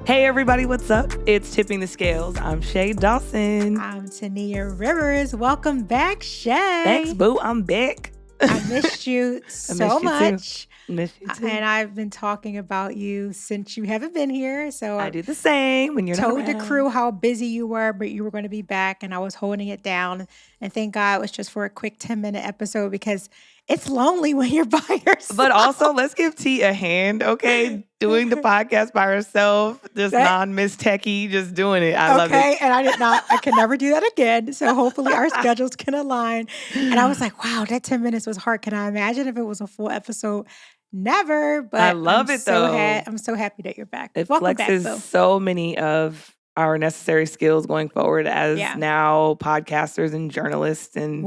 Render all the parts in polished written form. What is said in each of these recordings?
Hey everybody, what's up? It's Tipping the Scales. I'm Shea Dawson. I'm Tania Rivers. Welcome back, Shea. Thanks, boo. I'm back. I missed you so much. Missed you too. And I've been talking about you since you haven't been here. So I do the same when you're not told the around. crew how busy you were, but you were going to be back, and I was holding it down. And thank God it was just for a quick 10-minute episode because it's lonely when you're by yourself. But also, let's give T a hand, okay? Doing the podcast by herself, just non-Miss Techie, just doing it. I love it. And I can never do that again. So hopefully our schedules can align. And I was like, wow, that 10 minutes was hard. Can I imagine if it was a full episode? Never, but I love it though. I'm so happy that you're back. It Welcome flexes back, so many of our necessary skills going forward as now podcasters and journalists and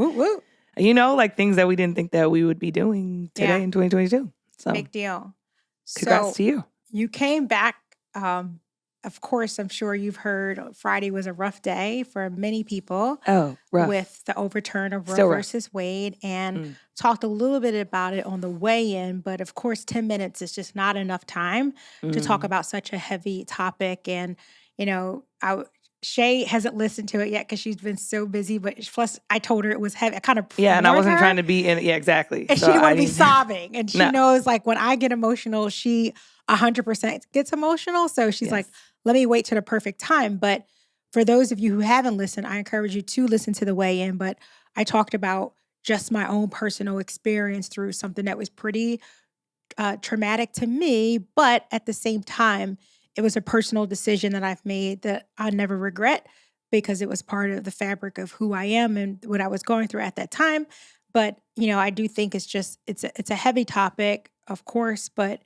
like things that we didn't think that we would be doing today in 2022. So big deal. Congrats to you. You came back. Of course, I'm sure you've heard Friday was a rough day for many people. Oh, rough. With the overturn of Roe versus Wade, and talked a little bit about it on the way in. But of course, 10 minutes is just not enough time to talk about such a heavy topic. And, Shea hasn't listened to it yet because she's been so busy. But plus, I told her it was heavy. I kind of and I wasn't trying to be in it. Yeah, exactly. And she didn't want to be sobbing. And she knows, like, when I get emotional, she 100% gets emotional. So she's like, let me wait till the perfect time. But for those of you who haven't listened, I encourage you to listen to the weigh in. But I talked about just my own personal experience through something that was pretty traumatic to me. But at the same time, it was a personal decision that I've made that I never regret because it was part of the fabric of who I am and what I was going through at that time. But, I do think it's a heavy topic, of course, but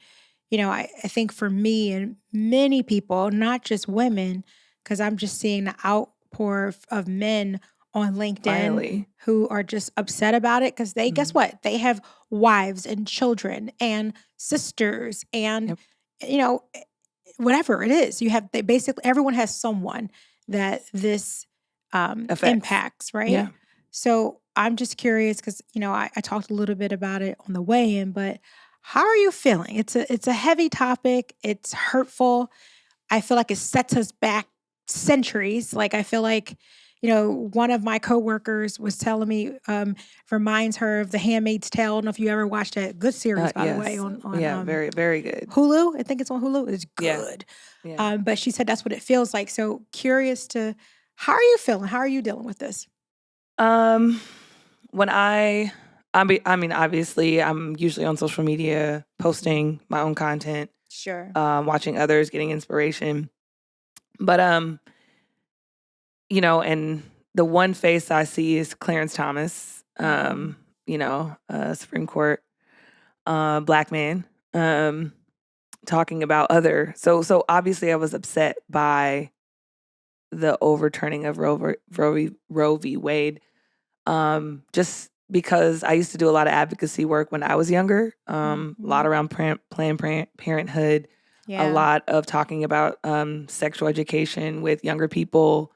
I think for me and many people, not just women, because I'm just seeing the outpour of men on LinkedIn who are just upset about it because they, guess what? They have wives and children and sisters and, whatever it is. Basically, everyone has someone that this impacts, right? Yeah. So I'm just curious because, I talked a little bit about it on the way in, but how are you feeling? It's a heavy topic. It's hurtful. I feel like it sets us back centuries. Like, I feel like, one of my coworkers was telling me, reminds her of The Handmaid's Tale. I don't know if you ever watched that. Good series, by the way. On very, very good. Hulu. I think it's on Hulu. It's good. Yeah. But she said that's what it feels like. So curious how are you feeling? How are you dealing with this? When obviously, I'm usually on social media posting my own content. Sure. Watching others, getting inspiration. But, and the one face I see is Clarence Thomas, Supreme Court Black man, talking about other. So obviously I was upset by the overturning of Roe v. Wade, just because I used to do a lot of advocacy work when I was younger, a lot around Planned Parenthood, a lot of talking about sexual education with younger people,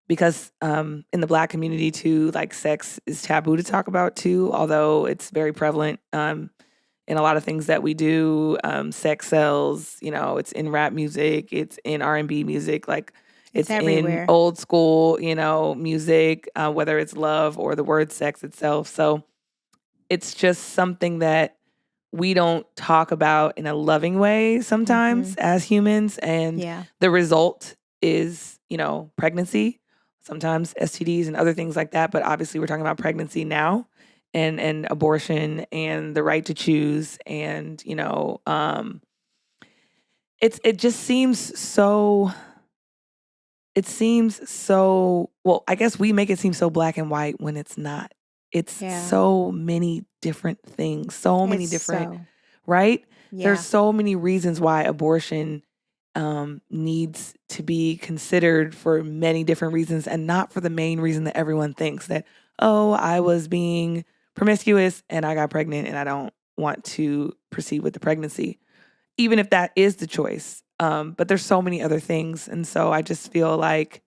because in the Black community too, like sex is taboo to talk about too, although it's very prevalent in a lot of things that we do. Sex sells, it's in rap music, it's in R&B music, like it's everywhere. In old school, music, whether it's love or the word sex itself. So it's just something that we don't talk about in a loving way sometimes as humans. And the result is, pregnancy, sometimes STDs and other things like that. But obviously we're talking about pregnancy now and abortion and the right to choose. And, it just seems so... It seems so, well, I guess we make it seem so black and white when it's not. It's so many different things, right? Yeah. There's so many reasons why abortion needs to be considered for many different reasons and not for the main reason that everyone thinks that, I was being promiscuous and I got pregnant and I don't want to proceed with the pregnancy, even if that is the choice. But there's so many other things. And so I just feel like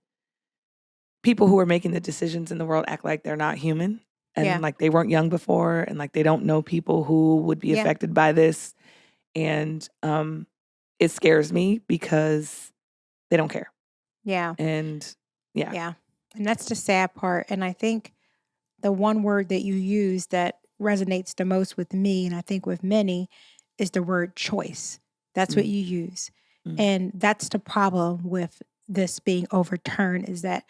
people who are making the decisions in the world act like they're not human and like they weren't young before and like they don't know people who would be affected by this. And it scares me because they don't care. Yeah. And Yeah. And that's the sad part. And I think the one word that you use that resonates the most with me, and I think with many, is the word choice. That's what you use. And that's the problem with this being overturned, is that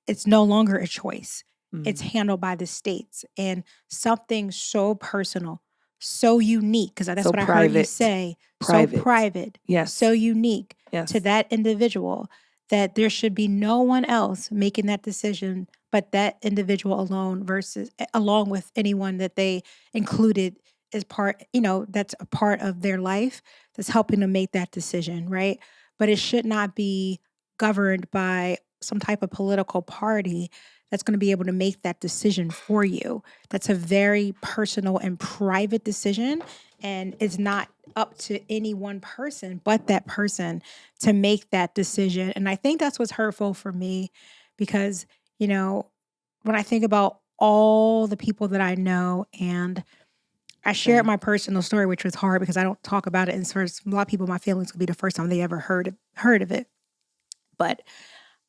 it's no longer a choice. It's handled by the states, and something so personal, so unique, because that's so what I private. heard you say, so private, so unique to that individual, that there should be no one else making that decision but that individual alone, versus along with anyone that they included as part, that's a part of their life, that's helping them make that decision, right? But it should not be governed by some type of political party that's going to be able to make that decision for you. That's a very personal and private decision, and it's not up to any one person but that person to make that decision. And I think that's what's hurtful for me, because when I think about all the people that I know, and I shared my personal story, which was hard because I don't talk about it. And for a lot of people, my feelings could be the first time they ever heard of it. But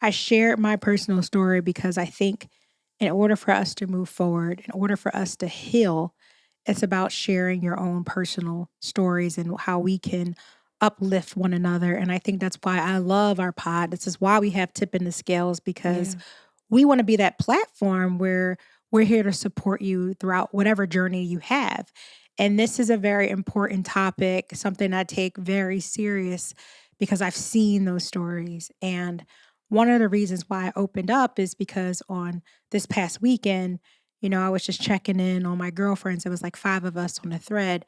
I shared my personal story because I think in order for us to move forward, in order for us to heal, it's about sharing your own personal stories and how we can uplift one another. And I think that's why I love our pod. This is why we have Tip in the Scales, because we want to be that platform where we're here to support you throughout whatever journey you have. And this is a very important topic, something I take very serious because I've seen those stories. And one of the reasons why I opened up is because on this past weekend, I was just checking in on my girlfriends. It was like 5 of us on the thread.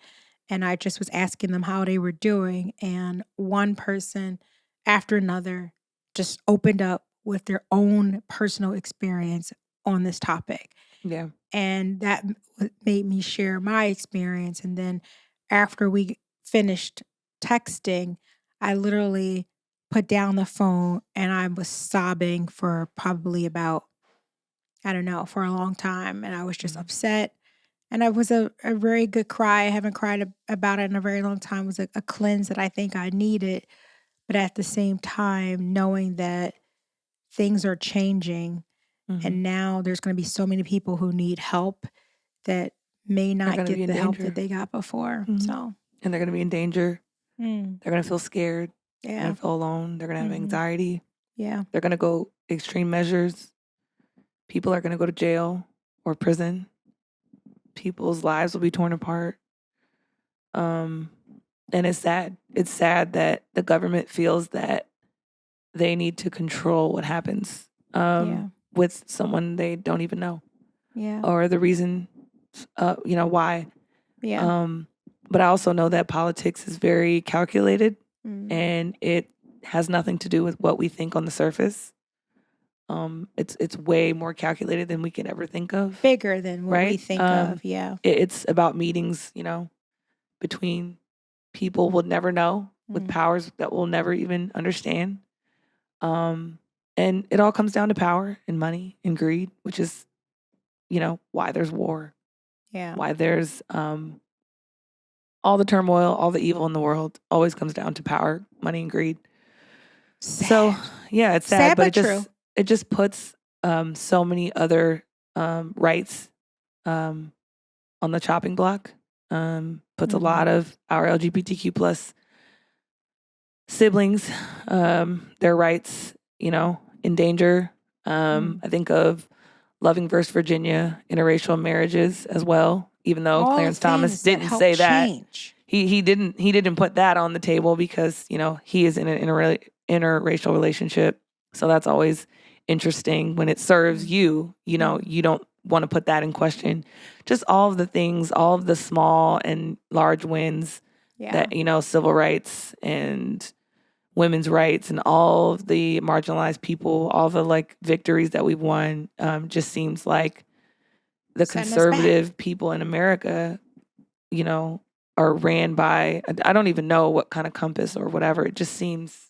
And I just was asking them how they were doing. And one person after another just opened up with their own personal experience on this topic. Yeah. And that made me share my experience. And then after we finished texting, I literally put down the phone and I was sobbing for probably about, I don't know, for a long time. And I was just upset. And it was a very good cry. I haven't cried about it in a very long time. It was a cleanse that I think I needed. But at the same time, knowing that things are changing, and now there's going to be so many people who need help that may not get the help that they got before. So, and they're going to be in danger. They're going to feel scared. They're going to feel alone. They're going to have anxiety. Yeah. They're going to go extreme measures. People are going to go to jail or prison. People's lives will be torn apart. And it's sad. It's sad that the government feels that they need to control what happens with someone they don't even know. Yeah. Or the reason, why. Yeah. But I also know that politics is very calculated and it has nothing to do with what we think on the surface. It's way more calculated than we can ever think of. Bigger than what we think of, yeah. It's about meetings, between people we'll never know, with powers that we'll never even understand. And it all comes down to power and money and greed, which is, why there's war. Yeah. Why there's all the turmoil, all the evil in the world always comes down to power, money, and greed. Sad. So, yeah, it's sad, but true. It just puts so many other rights on the chopping block. Puts a lot of our LGBTQ plus siblings, their rights, in danger. I think of Loving versus Virginia, interracial marriages as well. Even though all Clarence Thomas didn't say that, he didn't put that on the table because he is in an interracial relationship. So that's always interesting when it serves you. You don't want to put that in question. Just all of the things, all of the small and large wins that civil rights and women's rights and all of the marginalized people, all the victories that we've won, just seems like the conservative people in America, are ran by, I don't even know what kind of compass or whatever. It just seems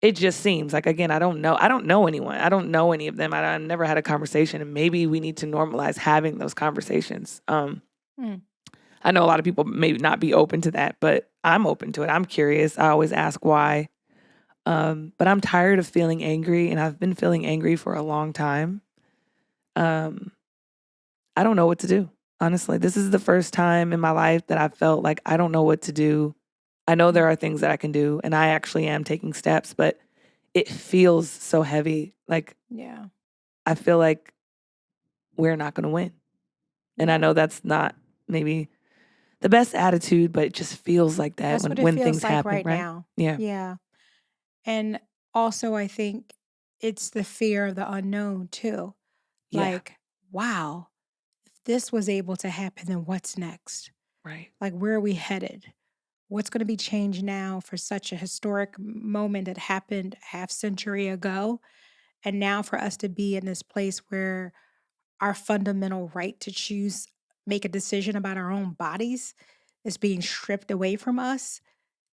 like, again, I don't know anyone. I don't know any of them. I never had a conversation, and maybe we need to normalize having those conversations. I know a lot of people may not be open to that, but I'm open to it. I'm curious. I always ask why. But I'm tired of feeling angry, and I've been feeling angry for a long time. I don't know what to do. Honestly, this is the first time in my life that I felt like I don't know what to do. I know there are things that I can do, and I actually am taking steps, but it feels so heavy. Like, Yeah. I feel like we're not going to win. And I know that's not maybe the best attitude, but it just feels like that That's what it when feels things like happen, right right? now. Yeah. Yeah. And also, I think it's the fear of the unknown too. Yeah. Like, wow, if this was able to happen, then what's next? Right. Like, where are we headed? What's going to be changed now for such a historic moment that happened half century ago? And now for us to be in this place where our fundamental right to choose, make a decision about our own bodies is being stripped away from us,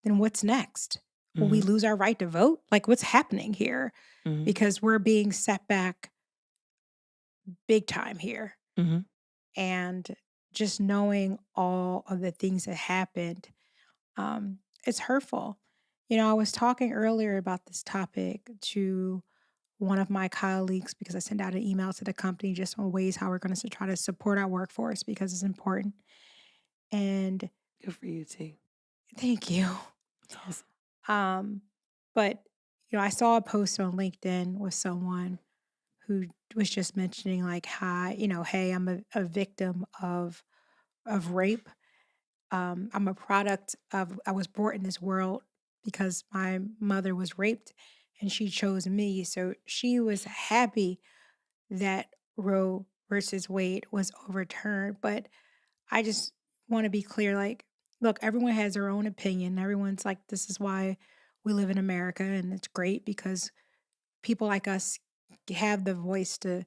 then what's next? Will we lose our right to vote? Like, what's happening here? Because we're being set back big time here. And just knowing all of the things that happened, it's hurtful. You know, I was talking earlier about this topic to one of my colleagues because I sent out an email to the company just on ways how we're going to try to support our workforce because it's important. And Good for you, T. thank you. That's awesome. But you know, I saw a post on LinkedIn with someone who was just mentioning like, hi, you know, hey, I'm a victim of rape. I'm a product of, I was brought in this world because my mother was raped and she chose me. So she was happy that Roe versus Wade was overturned. But I just want to be clear like, look, everyone has their own opinion. Everyone's like, this is why we live in America. And it's great because people like us have the voice to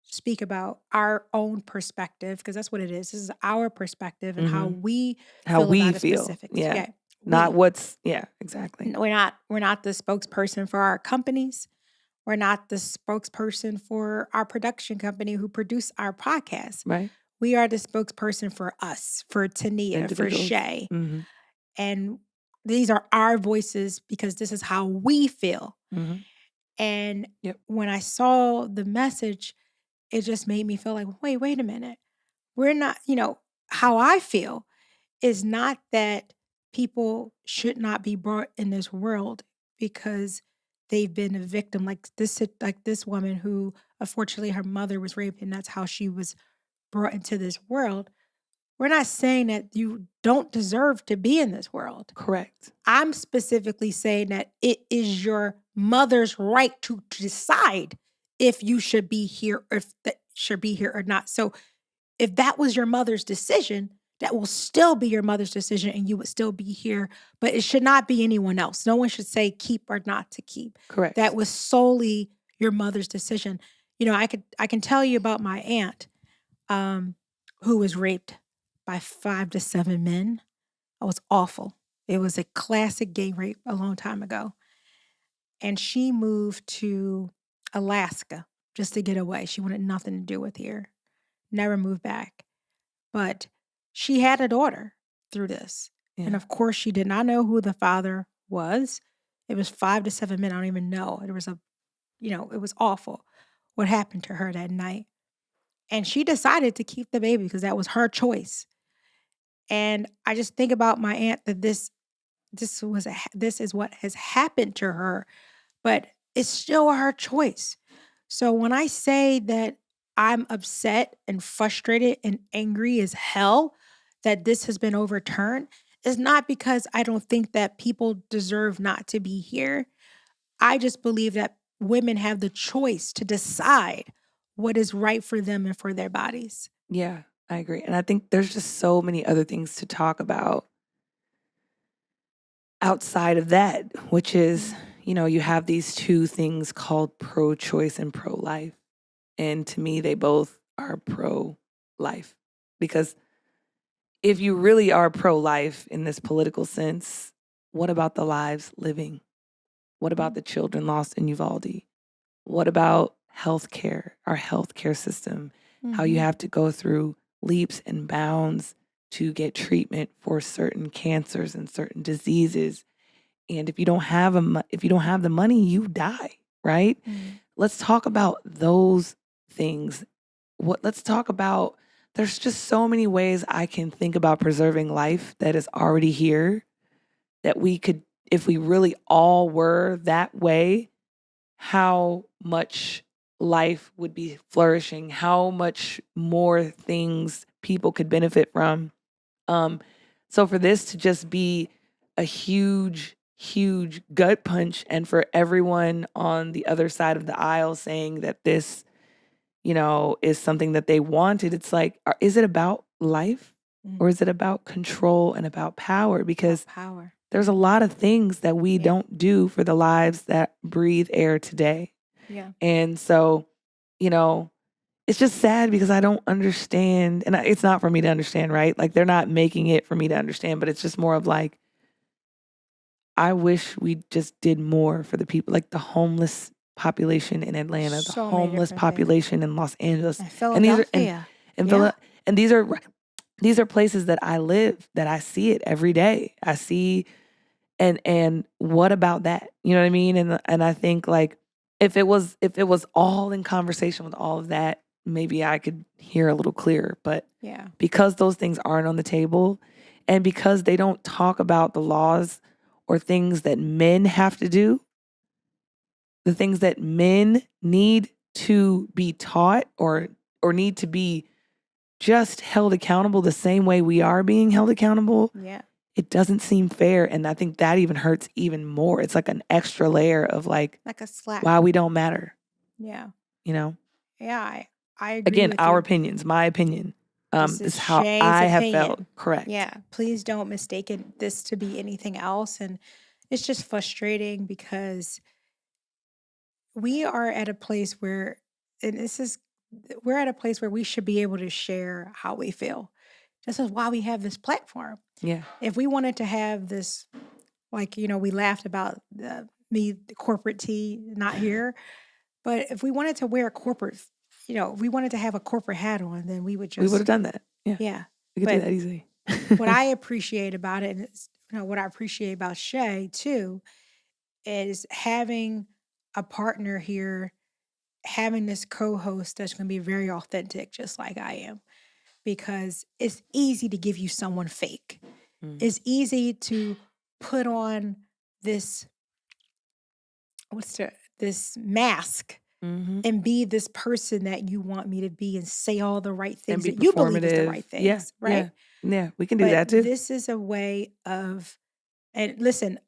speak about our own perspective because that's what it is. This is our perspective and how we How feel we about a feel. specifics. Yeah. Not We. what's, yeah, exactly. We're not the spokesperson for our companies. We're not the spokesperson for our production company who produce our podcast. Right. We are the spokesperson for us, for Tania, for Shea. And these are our voices because this is how we feel. And when I saw the message, it just made me feel like, wait a minute. We're not, you know, how I feel is not that people should not be brought in this world because they've been a victim like this woman who unfortunately her mother was raped and that's how she was brought into this world. We're not saying that you don't deserve to be in this world. Correct. I'm specifically saying that it is your mother's right to decide if you should be here or if that should be here or not. So if that was your mother's decision, that will still be your mother's decision and you would still be here, but it should not be anyone else. No one should say keep or not to keep. Correct. That was solely your mother's decision. You know, I can tell you about my aunt who was raped by 5 to 7 men. It was awful. It was a classic gay rape a long time ago. And she moved to Alaska just to get away. She wanted nothing to do with here. Never moved back. But she had a daughter through this. Yeah. And of course, she did not know who the father was. It was 5 to 7 men. I don't even know. It was it was awful what happened to her that night. And she decided to keep the baby because that was her choice. And I just think about my aunt that this is what has happened to her, but it's still her choice. So when I say that I'm upset and frustrated and angry as hell that this has been overturned, it's not because I don't think that people deserve not to be here. I just believe that women have the choice to decide what is right for them and for their bodies. Yeah, I agree. And I think there's just so many other things to talk about outside of that, which is, you know, you have these two things called pro-choice and pro-life. And to me, they both are pro-life. Because if you really are pro-life in this political sense, what about the lives living? What about the children lost in Uvalde? What about healthcare, our healthcare system? How you have to go through leaps and bounds to get treatment for certain cancers and certain diseases. And if you don't have the money, you die, right? Let's talk about those things. Let's talk about, there's just so many ways I can think about preserving life that is already here, that we could, if we really all were that way, how much life would be flourishing, how much more things people could benefit from. So for this to just be a huge gut punch, and for everyone on the other side of the aisle saying that this, is something that they wanted, it's like, is it about life or is it about control and about power? Because there's a lot of things that we don't do for the lives that breathe air today. Yeah. And so, it's just sad because I don't understand, and it's not for me to understand, right? Like, they're not making it for me to understand, but it's just more of like, I wish we just did more for the people, like the homeless population in Atlanta, the homeless population in Los Angeles, and Philadelphia. And these are places that I live, that I see it every day. I see, and what about that? You know what I mean? And I think, like, if it was all in conversation with all of that, maybe I could hear a little clearer. But because those things aren't on the table, and because they don't talk about the laws or things that men have to do, the things that men need to be taught or need to be just held accountable the same way we are being held accountable, it doesn't seem fair. And I think that even hurts even more. It's like an extra layer of like a slap. Why we don't matter. Yeah. Yeah, I agree. Again, with our you. opinions, my opinion. This is how Shea's I have opinion. felt. Correct. Yeah. Please don't mistake this to be anything else. And it's just frustrating because we are at a place where, we're at a place where we should be able to share how we feel. This is why we have this platform. Yeah. If we wanted to have this, like, we laughed about the corporate tee not here, but if we wanted to wear a corporate, if we wanted to have a corporate hat on, then we would have done that. Yeah. Yeah. We could do that easily. What I appreciate about it, and it's, what I appreciate about Shea too, is having a partner here, having this co-host that's going to be very authentic, just like I am, because it's easy to give you someone fake. It's easy to put on this mask and be this person that you want me to be and say all the right things that you believe is the right things, right? Yeah, we can do that too. This is a way of, and listen,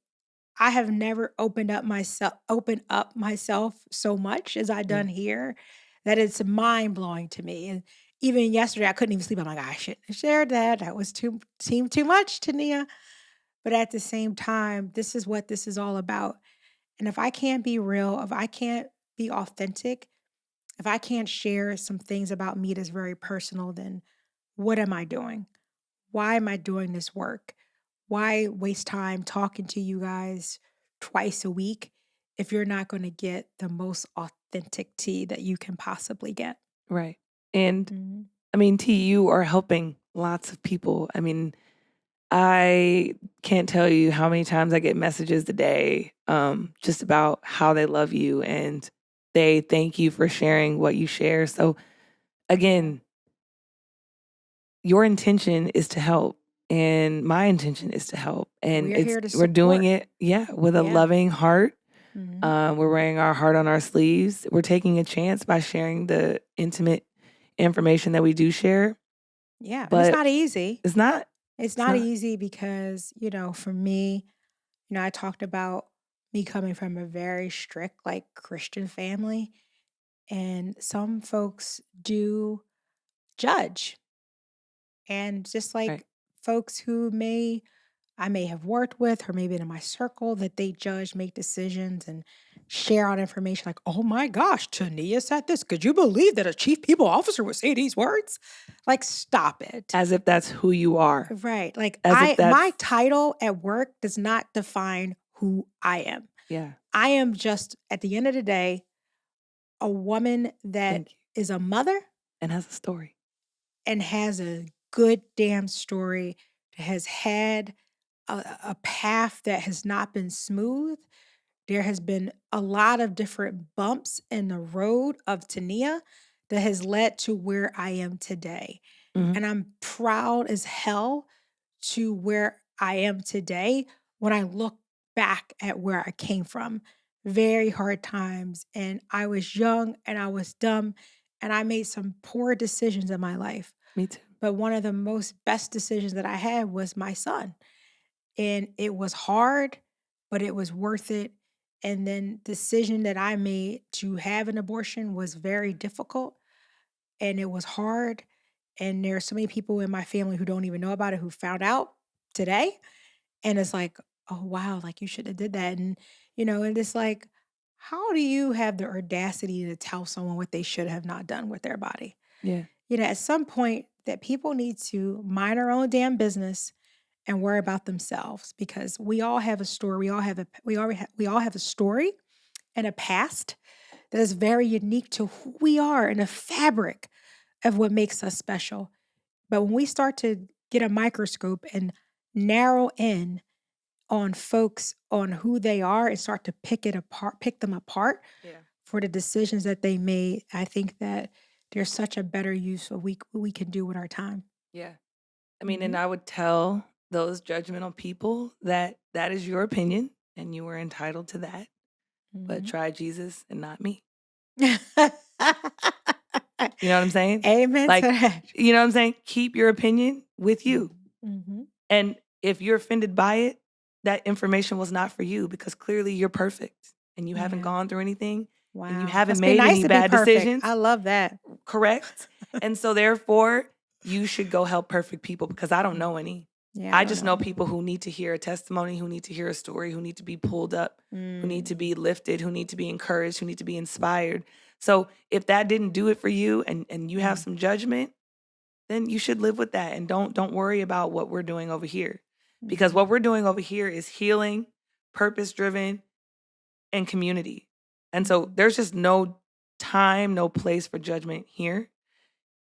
I have never opened up myself so much as I've done here, that it's mind blowing to me. And even yesterday, I couldn't even sleep. I'm like, I shouldn't have shared that. That was seemed too much to Nia. But at the same time, this is what this is all about. And if I can't be real, if I can't be authentic, if I can't share some things about me that's very personal, then what am I doing? Why am I doing this work? Why waste time talking to you guys twice a week if you're not going to get the most authentic tea that you can possibly get? Right. And I mean, T, you are helping lots of people. I mean, I can't tell you how many times I get messages today just about how they love you and they thank you for sharing what you share. So again, your intention is to help and my intention is to help. And we're doing it, with a loving heart. We're wearing our heart on our sleeves. We're taking a chance by sharing the intimate information that we do share. Yeah, but it's not easy. It's not. It's not easy because, for me, I talked about me coming from a very strict, like, Christian family. And some folks do judge. And just like folks who I may have worked with or maybe in my circle, that they judge, make decisions, and share out information like, oh my gosh, Tania said this. Could you believe that a chief people officer would say these words? Like, stop it. As if that's who you are. Right. Like, my title at work does not define who I am. Yeah. I am just, at the end of the day, a woman that is a mother. And has a story. And has a good damn story that has had a path that has not been smooth. There has been a lot of different bumps in the road of Tania that has led to where I am today. Mm-hmm. And I'm proud as hell to where I am today when I look back at where I came from. Very hard times. And I was young and I was dumb and I made some poor decisions in my life. Me too. But one of the most best decisions that I had was my son. And it was hard, but it was worth it. And then decision that I made to have an abortion was very difficult and it was hard. And there are so many people in my family who don't even know about it who found out today. And it's like, oh wow, like you should have did that. And and it's like, how do you have the audacity to tell someone what they should have not done with their body? Yeah. At some point that people need to mind our own damn business and worry about themselves because we all have a story. We all have a story and a past that is very unique to who we are and the fabric of what makes us special. But when we start to get a microscope and narrow in on folks on who they are and start to pick them apart for the decisions that they made, I think that there's such a better use of what we can do with our time. Yeah. I mean, and I would tell those judgmental people that is your opinion and you are entitled to that, but try Jesus and not me. You know what I'm saying? Amen like, to that. You know what I'm saying? Keep your opinion with you. Mm-hmm. And if you're offended by it, that information was not for you because clearly you're perfect and you haven't gone through anything. Wow. And you haven't Must made be nice any to bad be perfect. decisions. I love that. Correct. And so therefore, you should go help perfect people because I don't know any. Yeah, I just know people who need to hear a testimony, who need to hear a story, who need to be pulled up, who need to be lifted, who need to be encouraged, who need to be inspired. So if that didn't do it for you and you have some judgment, then you should live with that and don't worry about what we're doing over here. Because what we're doing over here is healing, purpose-driven, and community. And so there's just no time, no place for judgment here.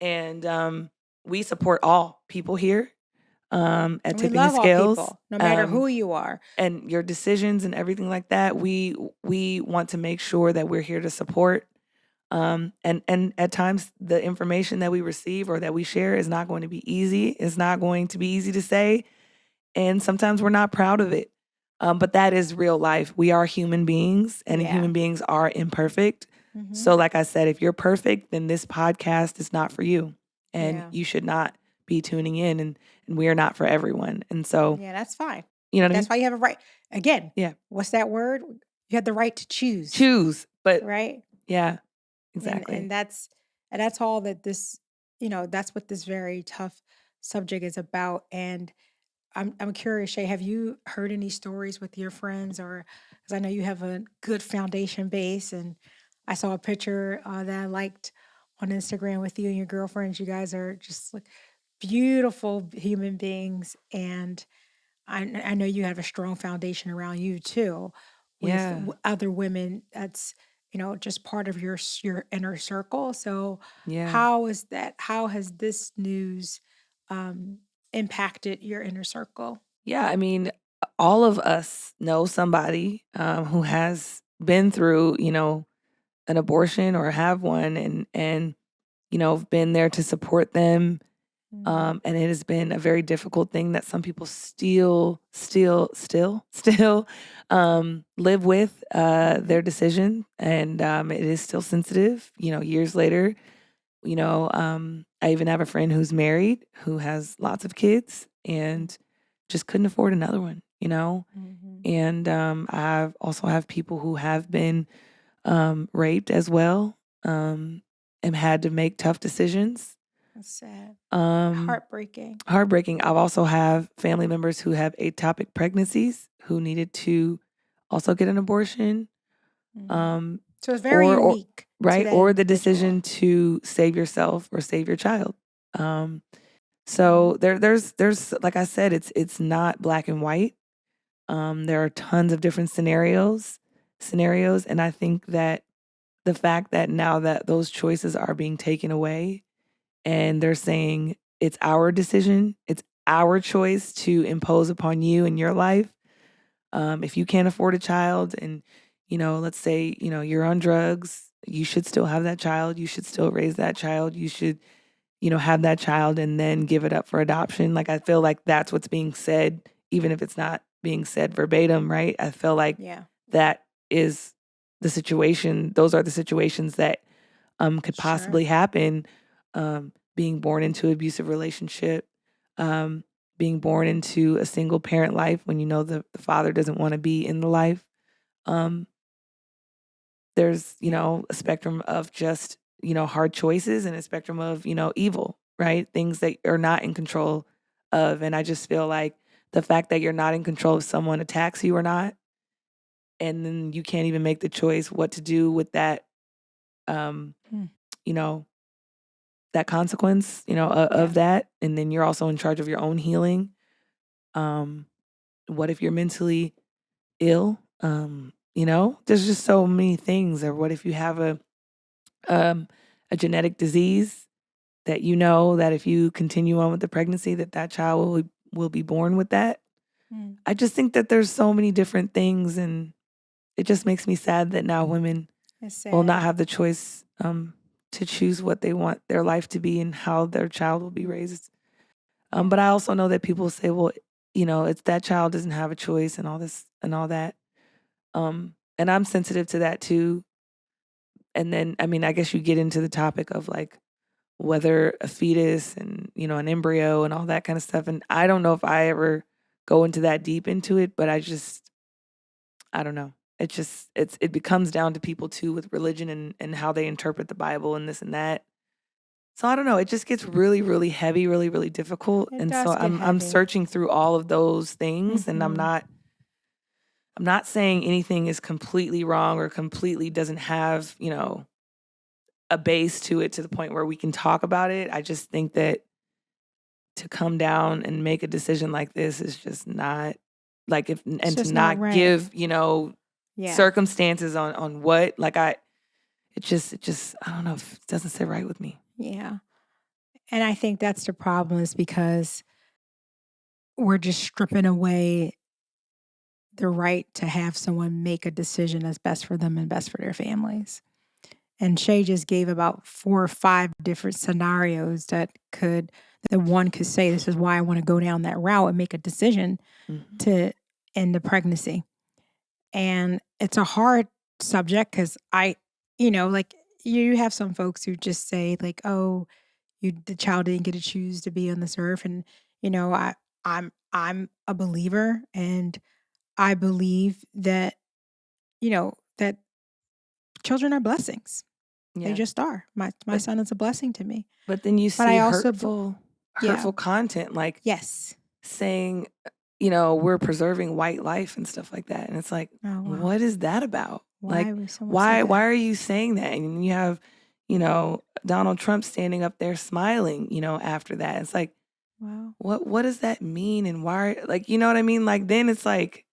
And we support all people here at we Tipping love the Scales. All people, no matter who you are. And your decisions and everything like that. We want to make sure that we're here to support. And at times the information that we receive or that we share is not going to be easy. It's not going to be easy to say. And sometimes we're not proud of it. But that is real life. We are human beings and human beings are imperfect. So like I said, if you're perfect, then this podcast is not for you. And you should not be tuning in and we are not for everyone. And so that's fine. You know what that's I mean? why you have a right. Again, Yeah. What's that word? You have the right to choose. Choose. But right? Yeah. Exactly. And that's all that this, that's what this very tough subject is about. And I'm curious, Shea, have you heard any stories with your friends or because I know you have a good foundation base and I saw a picture that I liked on Instagram with you and your girlfriends. You guys are just like beautiful human beings. And I know you have a strong foundation around you too with other women. That's, just part of your inner circle. So how is that? How has this news impacted your inner circle? Yeah, I mean, all of us know somebody who has been through, an abortion or have one and been there to support them. And it has been a very difficult thing that some people still live with their decision. And it is still sensitive, years later. I even have a friend who's married, who has lots of kids and just couldn't afford another one, And I also have people who have been raped as well and had to make tough decisions. That's sad. Heartbreaking. Heartbreaking. I've also have family members who have ectopic pregnancies who needed to also get an abortion. So it's very unique. Right? Or the decision to save yourself or save your child. So there's like I said, it's not black and white. There are tons of different scenarios. And I think that the fact that now that those choices are being taken away and they're saying it's our decision. It's our choice to impose upon you in your life. If you can't afford a child and, let's say, you're on drugs, you should still have that child. You should still raise that child. You should, have that child and then give it up for adoption. Like, I feel like that's what's being said, even if it's not being said verbatim, right? I feel like that is the situation. Those are the situations that could possibly happen. Being born into an abusive relationship, being born into a single parent life when the father doesn't want to be in the life. There's, a spectrum of just, hard choices and a spectrum of, evil, right? Things that are not in control of. And I just feel like the fact that you're not in control if someone attacks you or not, and then you can't even make the choice what to do with that, that consequence, of that. And then you're also in charge of your own healing. What if you're mentally ill? There's just so many things. Or what if you have a genetic disease that that if you continue on with the pregnancy, that child will be born with that. I just think that there's so many different things, and it just makes me sad that now women will not have the choice to choose what they want their life to be and how their child will be raised. But I also know that people say, well, it's that child doesn't have a choice and all this and all that. And I'm sensitive to that too. And then, I guess you get into the topic of like whether a fetus and, an embryo and all that kind of stuff. And I don't know if I ever go into that deep into it, but I don't know. It becomes down to people too with religion and how they interpret the Bible and this and that. So I don't know. It just gets really, really heavy, really, really difficult. And so I'm searching through all of those things, and I'm not saying anything is completely wrong or completely doesn't have, a base to it to the point where we can talk about it. I just think that to come down and make a decision like this is just not like to not right. give, circumstances on what, like it just I don't know, if it doesn't sit right with me. Yeah. And I think that's the problem, is because we're just stripping away the right to have someone make a decision that's best for them and best for their families. And Shea just gave about 4 or 5 different scenarios that one could say, this is why I want to go down that route and make a decision to end the pregnancy. And it's a hard subject because like you have some folks who just say like, oh, the child didn't get to choose to be on this earth. And, I'm a believer, and I believe that, that children are blessings. Yeah. They just are. My son is a blessing to me. But then you see hurtful content, like saying, we're preserving white life and stuff like that. And it's like, what is that about? Why are you saying that? And you have, Donald Trump standing up there smiling, after that. It's like, wow, what does that mean? And why, like, you know what I mean? Like, then it's like,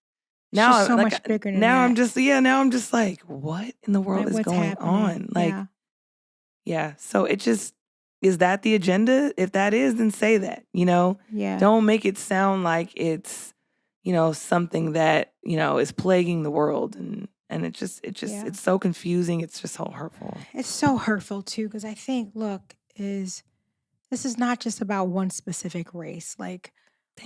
now it's so much bigger than now that. now I'm just like, what in the world is going on? Like, yeah. So it just, is that the agenda? If that is, then say that, Yeah. Don't make it sound like it's, something that, is plaguing the world. And it's so confusing. It's just so hurtful. It's so hurtful too, because I think, this is not just about one specific race. Like,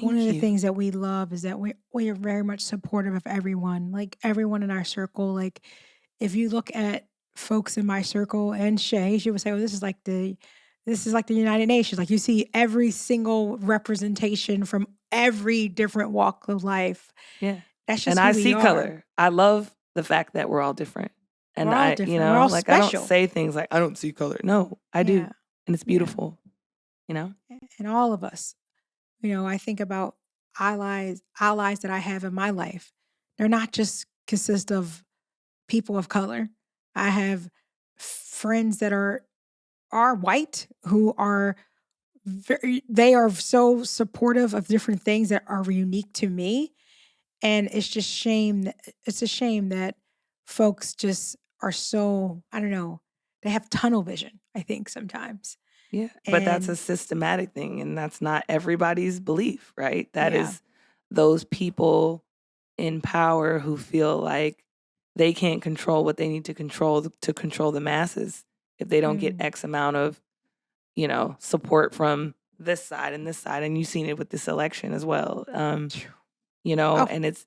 one of the things that we love is that we are very much supportive of everyone, like everyone in our circle. Like, if you look at folks in my circle and Shea, she would say, well, this is like the United Nations. Like, you see every single representation from every different walk of life. Yeah. That's just and I see color. I love the fact that we're all different. And we're all different. We're all like special. I don't say things like, I don't see color. No, I do. And it's beautiful, And all of us, I think about allies that I have in my life. They're not just consist of people of color. I have friends that are white who are they are so supportive of different things that are unique to me. And it's a shame that folks just are so, I don't know, they have tunnel vision, I think, sometimes. Yeah, but that's a systematic thing, and that's not everybody's belief, right? That is those people in power who feel like they can't control what they need to control the masses if they don't get X amount of, support from this side and this side. And you've seen it with this election as well. And it's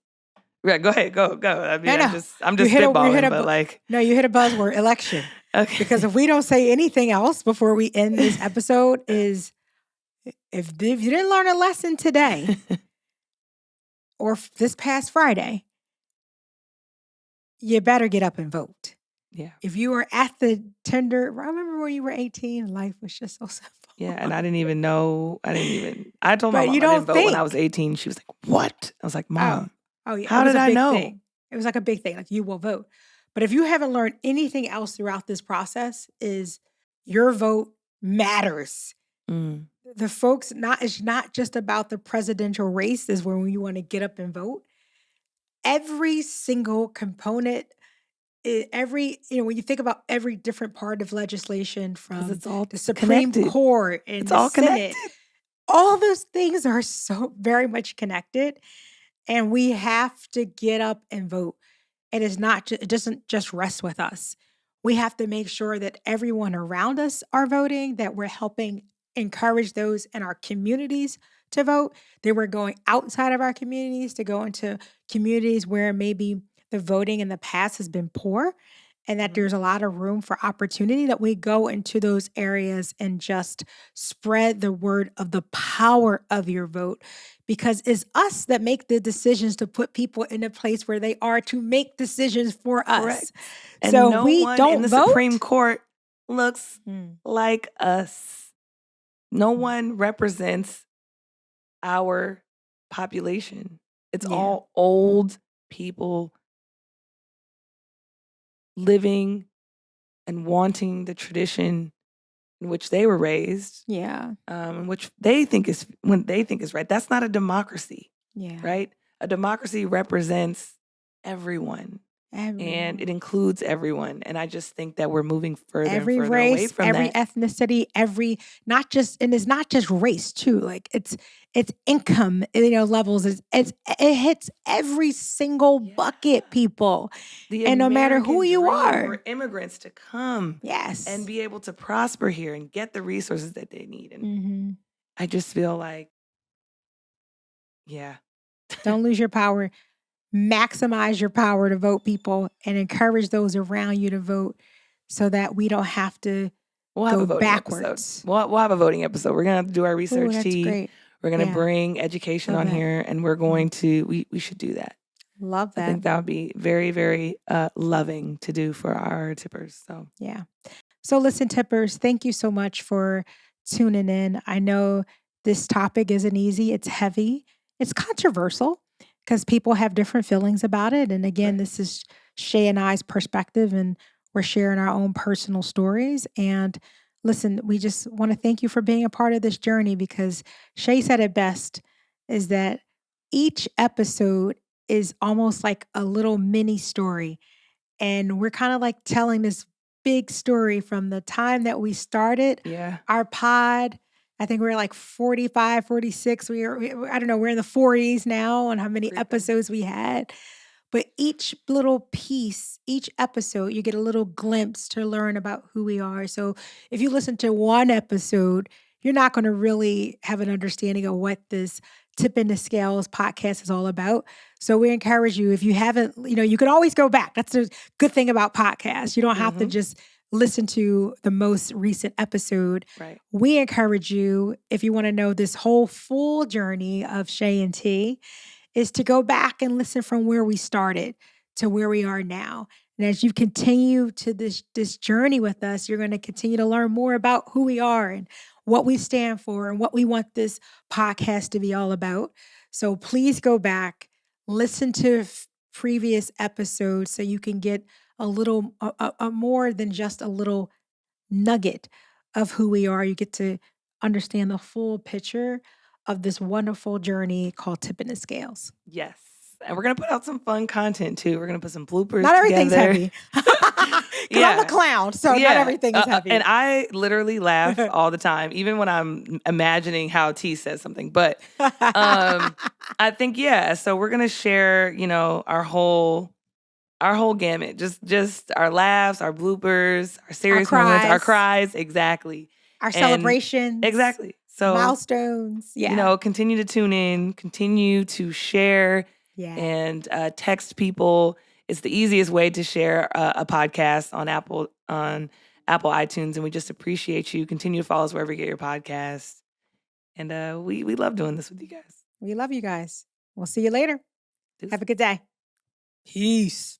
go ahead, go. I mean, I'm just spitballing, but like, no, you hit a buzzword, election. Okay. Because if we don't say anything else before we end this episode, is if you didn't learn a lesson today or this past Friday, you better get up and vote. Yeah. If you were at the tender, I remember when you were 18, life was just so simple. Yeah, and I didn't even know. I told my mom I didn't vote when I was 18. She was like, "What?" I was like, "Mom, yeah. How did I know?" Thing. It was like a big thing. Like, you will vote. But if you haven't learned anything else throughout this process, is your vote matters. The folks, it's not just about the presidential race, is when you want to get up and vote. Every single component, when you think about every different part of legislation, from it's all the Supreme Court and it's the all Senate, connected. All those things are so very much connected, and we have to get up and vote. And it doesn't just rest with us. We have to make sure that everyone around us are voting, that we're helping encourage those in our communities to vote, that we're going outside of our communities to go into communities where maybe the voting in the past has been poor, and that there's a lot of room for opportunity, that we go into those areas and just spread the word of the power of your vote. Because it's us that make the decisions to put people in a place where they are to make decisions for us. Correct. And so no we one don't in the vote? Supreme Court looks like us. No one represents our population. It's all old people living and wanting the tradition in which they were raised. Yeah. Which they think is right. That's not a democracy. Yeah. Right? A democracy represents everyone. And it includes everyone. And I just think that we're moving further and further away from every ethnicity, it's not just race too. Like, it's income, levels. It hits every single bucket, people. And no matter who you are. For immigrants to come and be able to prosper here and get the resources that they need. And I just feel like, don't lose your power. Maximize your power to vote, people, and encourage those around you to vote, so that we don't have to go backwards. We'll have a voting episode. We're going to do our research tea. Great. We're going to bring education on here, and we're going to, we should do that. Love that. I think that would be very, very loving to do for our tippers. So, yeah. So listen, tippers, thank you so much for tuning in. I know this topic isn't easy. It's heavy. It's controversial, because people have different feelings about it. And again, this is Shea and I's perspective, and we're sharing our own personal stories. And listen, we just want to thank you for being a part of this journey, because Shea said it best, is that each episode is almost like a little mini story. And we're kind of like telling this big story from the time that we started our pod. I think we're like 45, 46. I don't know, we're in the 40s now on how many episodes we had. But each little piece, each episode, you get a little glimpse to learn about who we are. So if you listen to one episode, you're not going to really have an understanding of what this Tipping the Scales podcast is all about. So we encourage you, if you haven't, you can always go back. That's the good thing about podcasts. You don't have to just listen to the most recent episode. Right. We encourage you, if you want to know this whole full journey of Shea and T, is to go back and listen from where we started to where we are now. And as you continue to this journey with us, you're going to continue to learn more about who we are and what we stand for and what we want this podcast to be all about. So please go back, listen to previous episodes, so you can get a little more than just a little nugget of who we are. You get to understand the full picture of this wonderful journey called Tipping the Scales. Yes. And we're going to put out some fun content too. We're going to put some bloopers Not everything's together. heavy. Because I'm a clown, so not everything is heavy. And I literally laugh all the time, even when I'm imagining how T says something. But I think, so we're going to share, our whole gamut, just our laughs, our bloopers, our serious moments, our cries, exactly. Our celebrations. Exactly. So milestones. Continue to tune in, continue to share and text people. It's the easiest way to share a podcast on Apple iTunes, and we just appreciate you. Continue to follow us wherever you get your podcasts. And we love doing this with you guys. We love you guys. We'll see you later. Have a good day. Peace.